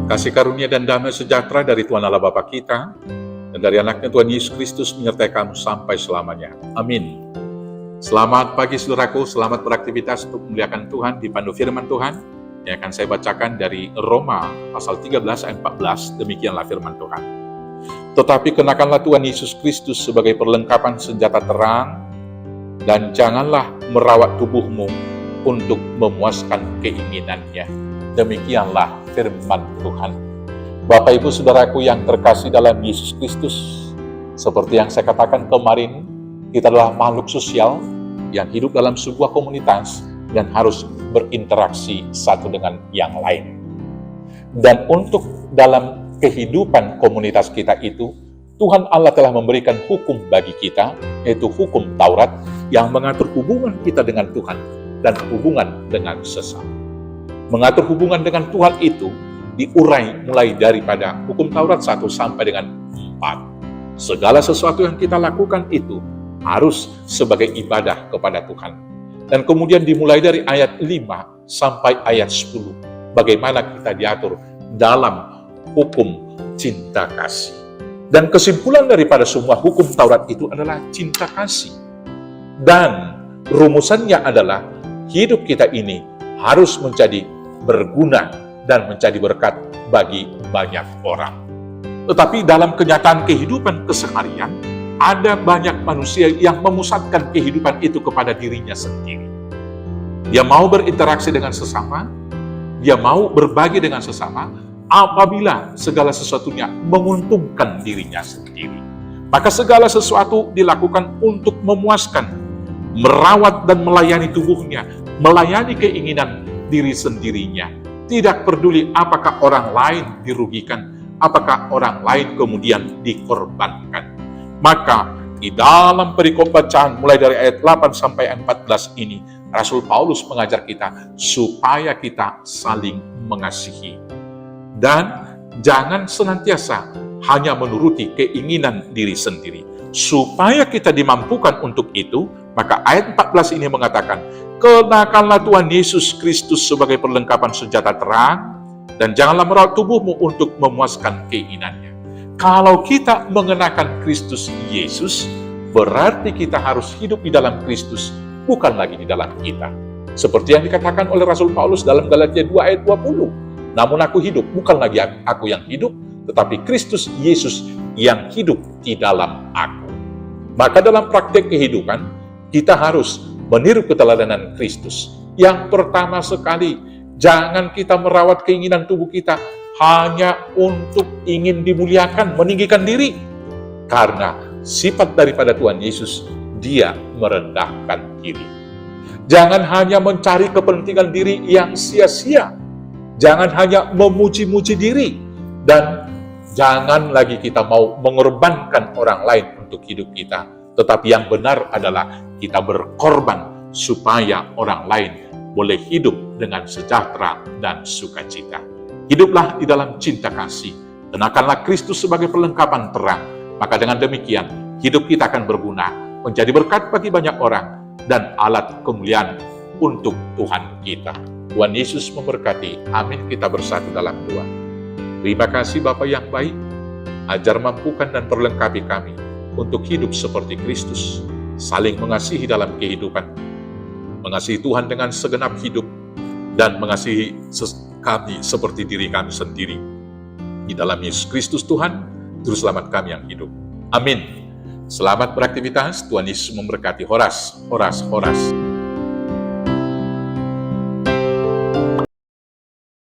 Kasih karunia dan damai sejahtera dari Tuhan Allah Bapa kita, dan dari anaknya Tuhan Yesus Kristus menyertai kamu sampai selamanya. Amin. Selamat pagi saudaraku, selamat beraktivitas untuk memuliakan Tuhan. Dipandu firman Tuhan yang akan saya bacakan dari Roma pasal 13 ayat 14, demikianlah firman Tuhan. Tetapi kenakanlah Tuhan Yesus Kristus sebagai perlengkapan senjata terang, dan janganlah merawat tubuhmu untuk memuaskan keinginannya. Demikianlah firman Tuhan. Bapak Ibu Saudaraku yang terkasih dalam Yesus Kristus, seperti yang saya katakan kemarin, kita adalah makhluk sosial yang hidup dalam sebuah komunitas dan harus berinteraksi satu dengan yang lain. Dan untuk dalam kehidupan komunitas kita itu, Tuhan Allah telah memberikan hukum bagi kita, yaitu hukum Taurat, yang mengatur hubungan kita dengan Tuhan dan hubungan dengan sesama. Mengatur hubungan dengan Tuhan itu diurai mulai daripada hukum Taurat 1 sampai dengan 4. Segala sesuatu yang kita lakukan itu harus sebagai ibadah kepada Tuhan. Dan kemudian dimulai dari ayat 5 sampai ayat 10. Bagaimana kita diatur dalam hukum cinta kasih. Dan kesimpulan daripada semua hukum Taurat itu adalah cinta kasih. Dan rumusannya adalah hidup kita ini harus menjadi berguna dan menjadi berkat bagi banyak orang. Tetapi dalam kenyataan kehidupan keseharian, ada banyak manusia yang memusatkan kehidupan itu kepada dirinya sendiri. Dia mau berinteraksi dengan sesama, dia mau berbagi dengan sesama, apabila segala sesuatunya menguntungkan dirinya sendiri. Maka segala sesuatu dilakukan untuk memuaskan, merawat dan melayani tubuhnya, melayani keinginan diri sendirinya. Tidak peduli apakah orang lain dirugikan, apakah orang lain kemudian dikorbankan. Maka di dalam perikop bacaan mulai dari ayat 8 sampai 14 ini, Rasul Paulus mengajar kita supaya kita saling mengasihi. Dan jangan senantiasa hanya menuruti keinginan diri sendiri. Supaya kita dimampukan untuk itu, maka ayat 14 ini mengatakan, kenakanlah Tuhan Yesus Kristus sebagai perlengkapan senjata terang, dan janganlah merawat tubuhmu untuk memuaskan keinginannya. Kalau kita mengenakan Kristus Yesus, berarti kita harus hidup di dalam Kristus, bukan lagi di dalam kita. Seperti yang dikatakan oleh Rasul Paulus dalam Galatia 2 ayat 20. Namun aku hidup, bukan lagi aku yang hidup, tetapi Kristus Yesus yang hidup di dalam aku. Maka dalam praktek kehidupan, kita harus meniru keteladanan Kristus. Yang pertama sekali, jangan kita merawat keinginan tubuh kita hanya untuk ingin dimuliakan, meninggikan diri. Karena sifat daripada Tuhan Yesus, Dia merendahkan diri. Jangan hanya mencari kepentingan diri yang sia-sia. Jangan hanya memuji-muji diri. Dan jangan lagi kita mau mengorbankan orang lain untuk hidup kita. Tetapi yang benar adalah kita berkorban supaya orang lain boleh hidup dengan sejahtera dan sukacita. Hiduplah di dalam cinta kasih. Kenakanlah Kristus sebagai perlengkapan terang. Maka dengan demikian, hidup kita akan berguna, menjadi berkat bagi banyak orang, dan alat kemuliaan untuk Tuhan kita. Tuhan Yesus memberkati. Amin. Kita bersatu dalam doa. Terima kasih Bapa yang baik. Ajar, mampukan, dan perlengkapi kami untuk hidup seperti Kristus, saling mengasihi dalam kehidupan, mengasihi Tuhan dengan segenap hidup, dan mengasihi kami seperti diri kami sendiri. Di dalam Yesus Kristus Tuhan, Juru Selamat kami yang hidup. Amin. Selamat beraktivitas. Tuhan Yesus memberkati. Horas, horas, horas.